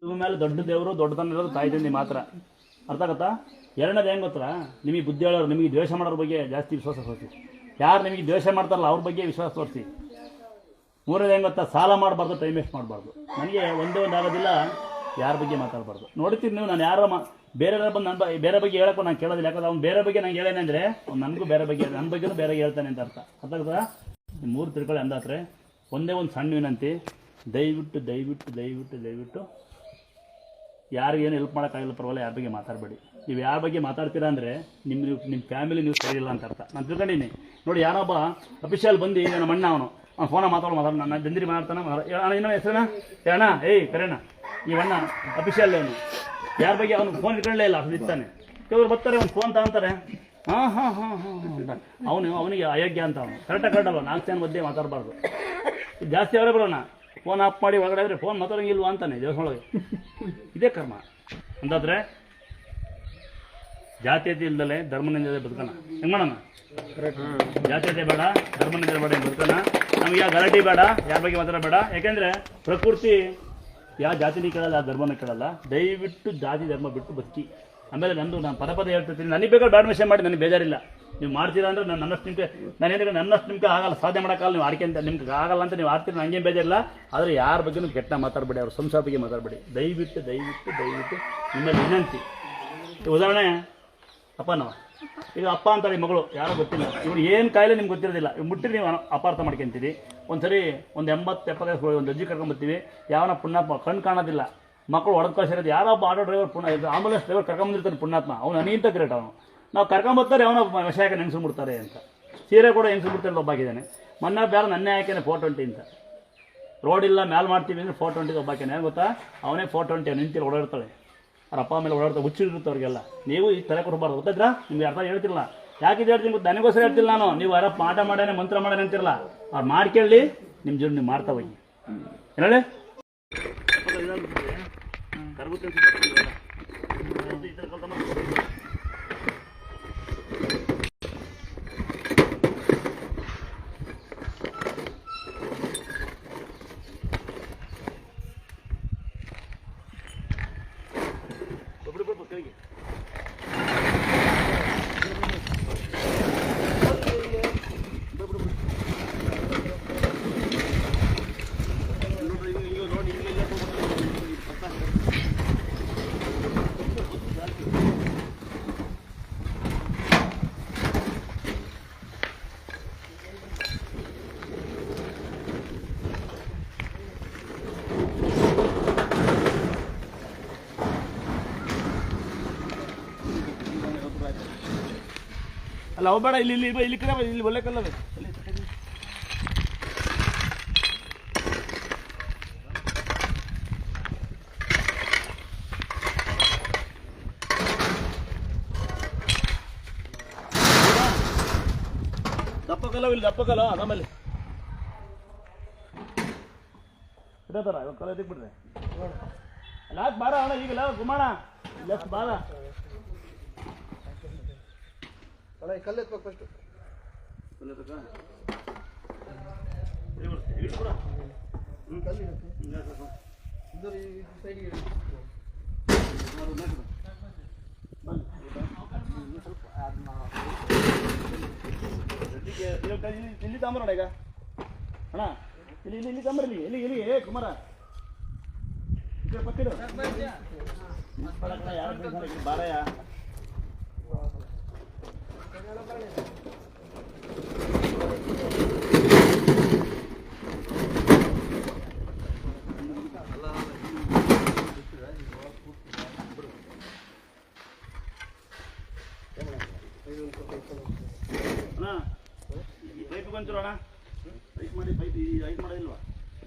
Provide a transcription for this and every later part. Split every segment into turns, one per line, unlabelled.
ಇವ್ರ ಮೇಲೆ ದೊಡ್ಡ ದೇವರು ದೊಡ್ಡತನ ಇರೋದು ತಾಯಿ ತಂದೆ ಮಾತ್ರ. ಅರ್ಥ ಆಗುತ್ತಾ? ಎರಡನೇದು ಹೆಂಗೆ ಗೊತ್ತಾ, ನಿಮಗೆ ಬುದ್ಧಿ ಹೇಳೋರು, ನಿಮಗೆ ದ್ವೇಷ ಮಾಡೋರ ಬಗ್ಗೆ ಜಾಸ್ತಿ ವಿಶ್ವಾಸ ತೋರಿಸಿ. ಯಾರು ನಿಮಗೆ ದ್ವೇಷ ಮಾಡ್ತಾರಲ್ಲ ಅವ್ರ ಬಗ್ಗೆ ವಿಶ್ವಾಸ ತೋರಿಸಿ. ಮೂರನೇದು ಹೆಂಗೆ ಗೊತ್ತಾ, ಸಾಲ ಮಾಡಬಾರ್ದು, ಟೈಮ್ ವೇಸ್ಟ್ ಮಾಡಬಾರ್ದು. ನನಗೆ ಒಂದೇ ಒಂದು ಆಗೋದಿಲ್ಲ, ಯಾರ ಬಗ್ಗೆ ಮಾತಾಡಬಾರ್ದು. ನೋಡ್ತೀರಿ ನೀವು, ನಾನು ಯಾರೋ ಬೇರೆ ಬಂದು ಬೇರೆ ಬಗ್ಗೆ ಹೇಳಕ್ಕೂ ನಾನು ಕೇಳೋದಿಲ್ಲ. ಯಾಕಂದ್ರೆ ಅವ್ನು ಬೇರೆ ಬಗ್ಗೆ ನಂಗೆ ಹೇಳೇನೆ ಅಂದರೆ ಅವ್ನು ನನಗೂ ಬೇರೆ ಬಗ್ಗೆ, ನನ್ನ ಬಗ್ಗೆನೂ ಬೇರೆ ಹೇಳ್ತಾನೆ ಅಂತ ಅರ್ಥ. ಆಗುತ್ತಾ? ಮೂರು ತಿಳ್ಕೊಳ್ಳಿ ಅಂದಾತ್ರೆ ಒಂದೇ ಒಂದು ಸಣ್ಣ ವಿನಂತಿ, ದಯವಿಟ್ಟು ದಯವಿಟ್ಟು ದಯವಿಟ್ಟು ದಯವಿಟ್ಟು ಯಾರಿಗೇನು ಹೆಲ್ಪ್ ಮಾಡೋಕ್ಕಾಗಲ್ಲ, ಪರವಾಗಿಲ್ಲ, ಯಾರ ಬಗ್ಗೆ ಮಾತಾಡಬೇಡಿ. ನೀವು ಯಾರ ಬಗ್ಗೆ ಮಾತಾಡ್ತೀರಾ ಅಂದರೆ ನಿಮ್ಮ ಫ್ಯಾಮಿಲಿ ನೀವು ಸರಿ ಇಲ್ಲ ಅಂತ ಅರ್ಥ. ನಾನು ತಿಳ್ಕೊಂಡಿನಿ ನೋಡಿ, ಯಾರೊಬ್ಬ ಅಫಿಷಿಯಲ್ ಬಂದು ನಮ್ಮ ಅಣ್ಣ ಅವನು ಫೋನ ಮಾತಾಡೋ ನಾನು ಬಂದಿರಿ ಮಾತಾಡ್ತಾನೆ, ಅಣ್ಣ ಇನ್ನೂ ಹೆಸರಣ್ಣ ಅಣ್ಣ ಏಯ್ ಕರೆಣ್ಣ, ಈ ಅಣ್ಣ ಅಫಿಷಿಯಲ್ ಅವನು ಯಾರ ಬಗ್ಗೆ ಅವ್ನು ಫೋನ್ ಇಟ್ಕೊಳ್ಳೇ ಇಲ್ಲ, ಅದು ಇರ್ತಾನೆ. ಕೆಲವರು ಬರ್ತಾರೆ ಒಂದು ಫೋನ್ ತಗೊಂತಾರೆ, ಹಾಂ ಹಾಂ ಹಾಂ ಹಾಂ ಹಾಂ ಅವನಿಗೆ ಅಯೋಗ್ಯ ಅಂತ. ಅವನು ಕರೆಕ್ಟಾಗಿ ಅಲ್ವ, 4 ಜನ ಮಧ್ಯೆ ಮಾತಾಡಬಾರ್ದು. ಜಾಸ್ತಿ ಅವರೇ ಬರೋಣ, ಫೋನ್ ಆಫ್ ಮಾಡಿ ಒಳಗಡೆ ಆದರೆ ಫೋನ್ ಮಾತಾಡೋಂಗಿಲ್ವಾ ಅಂತಾನೆ ದೇವಸ್ಥಾನೊಳಗೆ. ಇದೇ ಕರ್ಮ. ಅಂತಾದರೆ ಜಾತೀಯತೆ ಇಲ್ದಲೆ ಧರ್ಮನಿಂದಲೇ ಬದುಕೋಣ. ಹೆಂಗೆ ಮಾಡೋಣ? ಜಾತೀಯತೆ ಬೇಡ, ಧರ್ಮನಿಂದಲೇ ಬೇಡ, ಹೆಂಗೆ ಬದುಕೋಣ. ನಮಗೆ ಯಾವ ಗಲಾಟೆ ಬೇಡ, ಯಾರ ಬಗ್ಗೆ ಮಾತಾಡಬೇಡ. ಯಾಕೆಂದರೆ ಪ್ರಕೃತಿ ಯಾವ ಜಾತಿನೇ ಕೇಳಲ್ಲ, ಯಾವ ಧರ್ಮನ ಕೇಳಲ್ಲ. ದಯವಿಟ್ಟು ಜಾತಿ ಧರ್ಮ ಬಿಟ್ಟು ಬದುಕಿ. ಆಮೇಲೆ ನಾನು ಪದೇ ಹೇಳ್ತಿರ್ತೀನಿ, ನನಗೆ ಬೇಕಾದ್ರೆ ಬ್ಯಾಡ್ ಮೆಸೇಜ್ ಮಾಡಿ, ನನಗೆ ಬೇಜಾರಿಲ್ಲ. ನೀವು ಮಾಡ್ತೀರಾ ಅಂದರೆ ನನ್ನಷ್ಟು ನಿಮ್ಗೆ ನನ್ನಷ್ಟು ನಿಮ್ಗೆ ಆಗಲ್ಲ, ಸಾಧ್ಯ ಮಾಡೋಕ್ಕಲ್ಲ. ನೀವು ಆಡ್ಕೆ ಅಂತ ನಿಮ್ಗೆ ಆಗಲ್ಲ ಅಂತ ನೀವು ಆಡ್ತೀರಿ, ನನಗೇನು ಬೇಜಾರಿಲ್ಲ. ಆದರೆ ಯಾರ ಬಗ್ಗೆ ಕೆಟ್ಟ ಮಾತಾಡಬೇಡಿ, ಅವ್ರ ಸಂಸಾರ ಬಗ್ಗೆ ಮಾತಾಡಬೇಡಿ. ದಯವಿಟ್ಟು ದಯವಿಟ್ಟು ದಯವಿಟ್ಟು ನಿಮ್ಮಲ್ಲಿ ವಿನಂತಿ. ಉದಾಹರಣೆ ಅಪ್ಪನವ, ಈಗ ಅಪ್ಪ ಅಂತಾರೆ, ಈ ಮಗಳು ಯಾರೋ ಗೊತ್ತಿಲ್ಲ, ಇವ್ರು ಏನು ಕಾಯಿಲೆ ನಿಮ್ಗೆ ಗೊತ್ತಿರೋದಿಲ್ಲ. ಇವ್ರು ಮುಟ್ಟಿರಿ ನೀವು ಅಪಾರ್ಥ ಮಾಡ್ಕೊಂತೀರಿ. ಒಂದು ಸರಿ ಒಂದು 80-70 ಒಂದು ಅಜ್ಜಿ ಕರ್ಕೊಂಬರ್ತೀವಿ, ಯಾವನ ಪುಣ್ಯಾತ್ಮ ಕಣ್ಣು ಕಾಣೋದಿಲ್ಲ, ಮಕ್ಕಳು ಹೊಡೆದು ಕಳಿಸಿರೋದು, ಯಾರೊಬ್ಬ ಆಟೋ ಡ್ರೈವರ್ ಆಂಬುಲೆನ್ಸ್ ಡ್ರೈವರ್ ಕರ್ಕೊಂಬಂದಿರ್ತಾನೆ ಪುಣ್ಯಾತ್ಮ, ಅವ್ನು ಅನಿಂತ ಗ್ರೇಟ್. ಅವನು ನಾವು ಕರ್ಕೊಂಬರ್ತಾರೆ, ಅವನ ವಿಷಯ ಯಾಕೆ ನೆನೆಸ್ಕೊಂಡು ಬಿಡ್ತಾರೆ ಅಂತ. ಸೀರೆ ಕೂಡ ಹೆಂಗ್ಸ್ಕೊಂಡು ಬಿಡ್ತಾರೆ ಒಬ್ಬಾಕಿದ್ದಾನೆ. ಮೊನ್ನೆ ಬೇರೆ ನನ್ನೇ ಹಾಕೇನೆ 420 ಅಂತ. ರೋಡ್ ಇಲ್ಲ ಮ್ಯಾಲೆ ಮಾಡ್ತೀವಿ ಅಂದರೆ 420 ಒಬ್ಬಾಕೇನೆ. ಗೊತ್ತಾ? ಅವನೇ 420 ನಿಂತಿರೋ ಓಡಾಡ್ತಾಳೆ, ಅವ್ರ ಅಪ್ಪ ಮೇಲೆ ಓಡಾಡ್ತಾರೆ, ಹುಚ್ಚಿರುತ್ತೆ ಅವ್ರಿಗೆಲ್ಲ. ನೀವು ಈ ತಲೆ ಕೊಡಬಾರ್ದು, ಗೊತ್ತಾಯ್ತಾ? ನಿಮ್ಗೆ ಅರ್ಥ ಹೇಳ್ತಿರಲ್ಲ, ಯಾಕೆ ಇದು ಹೇಳ್ತೀನಿ ಗೊತ್ತಾ? ನನಗೋಸ್ಕರ ಹೇಳ್ತಿಲ್ಲ ನಾನು. ನೀವು ಯಾರ ಪಾಠ ಮಾಡೇನೆ ಮಂತ್ರ ಮಾಡೇನೆ ಅಂತಿರಲ್ಲ, ಅವ್ರು ಮಾಡ್ಕೊಳ್ಳಿ, ನಿಮ್ಮ ಜೀವನ ನೀವು ಮಾಡ್ತಾ ಹೋಗಿ. ಹೇಳಿ ಅಲ್ಲ ಹೋಗ್ಬೇಡ, ಇಲ್ಲಿ ಇಲ್ಲಿ ಇಲ್ಲಿ ಕಡೆ ಇಲ್ಲಿ ಒಳ್ಳೆಕಲ್ಲವೇ ದಪ್ಪಕಲ್ಲ, ಇಲ್ಲಿ ದಪ್ಪಕಲ್ಲ ಆಮೇಲೆ ಇಡತಾರ ಇವಾಗ ಕಲ್ಲ ಎದಕ್ಕೆ ಬಿಡ್ರೆ ಅಲ್ಲ ಬಾರ ಅಣ್ಣ, ಈಗಲ್ಲ ಗುಮಾಣ ಲೆಫ್ಟ್ ಬಾರ ಕಲ್ಲು ಎತ್ಬೇಕು ಫಸ್ಟು. ಕಲ್ಲು ಎತ್ತಕ್ಕ ಇಲ್ಲಿ ತಾಂಬರೋಣ ಈಗ ಅಣ್ಣ, ಇಲ್ಲಿ ಇಲ್ಲಿ ಇಲ್ಲಿ ತಾಂಬರಲಿ, ಇಲ್ಲಿ ಇಲ್ಲಿ ಏ ಕುಮಾರ ಪಕ್ಕಿಡು ಯಾರು ಬಾರಯ್ಯ. ಪೈಪ್ ಬಂಚರು ಅಣ್ಣ, ಪೈಪ್ ಮಾಡಿ ಪೈಪ್ ಲೈಟ್ ಮಾಡೋದಿಲ್ವಾ?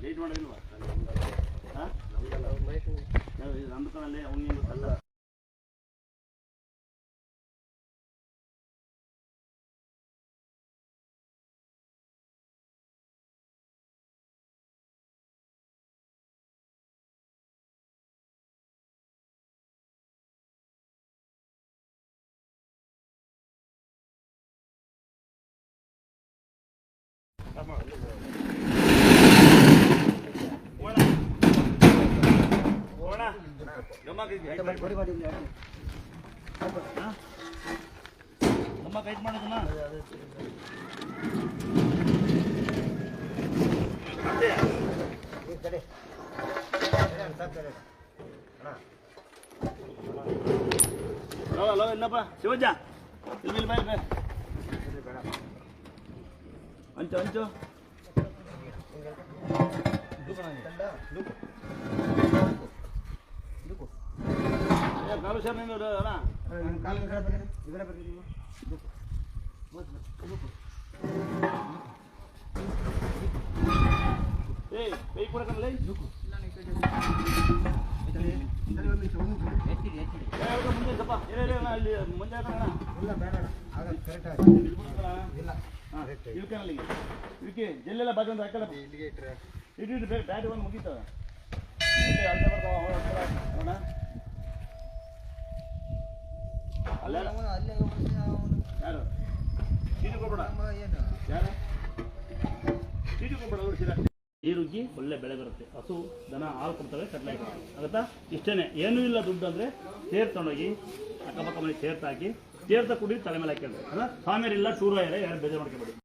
ಲೈಟ್ ಮಾಡೋದಿಲ್ವಾ? ಹಾಂ ನಂಬಿಕನಲ್ಲಿ ಅವನಿಗೆ ಗೊತ್ತಲ್ಲ. ಹೋಗೋಣ ಗಮ್ಮ ಕೈಟ್ ಮಾಡೋದನ್ನ ಹಲೋ ಏನಪ್ಪ ಶಿವಜ್ಜ ಇಲ್ಲಿ ಬಾಯ್ ಬಾಯ್ ಹಂಚು ಹಂಚು ಕಾಲು ಸರ್ ನೀನು ಅಣ್ಣ ಏಯ್ ಕೈ ಕೊಡಕಲ್ಲ ಮುಂದೆ ಸ್ವಲ್ಪ ಅಲ್ಲಿ ಮುಂದೆ ಇಳ್ಕನಲ್ಲಿ ಇದಕ್ಕೆ ಜಲ್ಲೆಲ್ಲ ಬಾಜು ಹಾಕಲ್ಲ ಇಟ್ಟು ಬ್ಯಾಟ್ ಒಂದು ಮುಗೀತವ ಅಲ್ದೆ ಬರ್ತಾವ ಅಲ್ಲ ಯಾರು ಚೀಟಿ ಕೊಡ್ಬೇಡ ಯಾರು ಚೀಟಿ ಕೊಡ್ಬೇಡ ನೋಡ್ತೀರಾ ಈ ರುಗ್ಗಿ ಒಳ್ಳೆ ಬೆಳೆ ಬರುತ್ತೆ ಹಸು ದನ ಹಾಲು ಕೊಡ್ತವೆ ಕಟ್ಲೆ ಆಗುತ್ತಾ ಇಷ್ಟೇ ಏನೂ ಇಲ್ಲ ದುಡ್ಡು ಅಂದರೆ ಸೇರ್ ತೊಗೊಂಡೋಗಿ ಅಕ್ಕಪಕ್ಕ ಮನೆ ಸೇರ್ತಾಕಿ ಸೇರ್ತಾ ಕುಡಿ ತಲೆ ಮೇಲೆ ಹಾಕಿದ್ರೆ ಅಲ್ಲ ಸ್ವಾಮಿಯರಿಲ್ಲ ಟೂರ ಯಾರು ಬೇಜಾರು ಮಾಡ್ಕೊಬೇಡಿ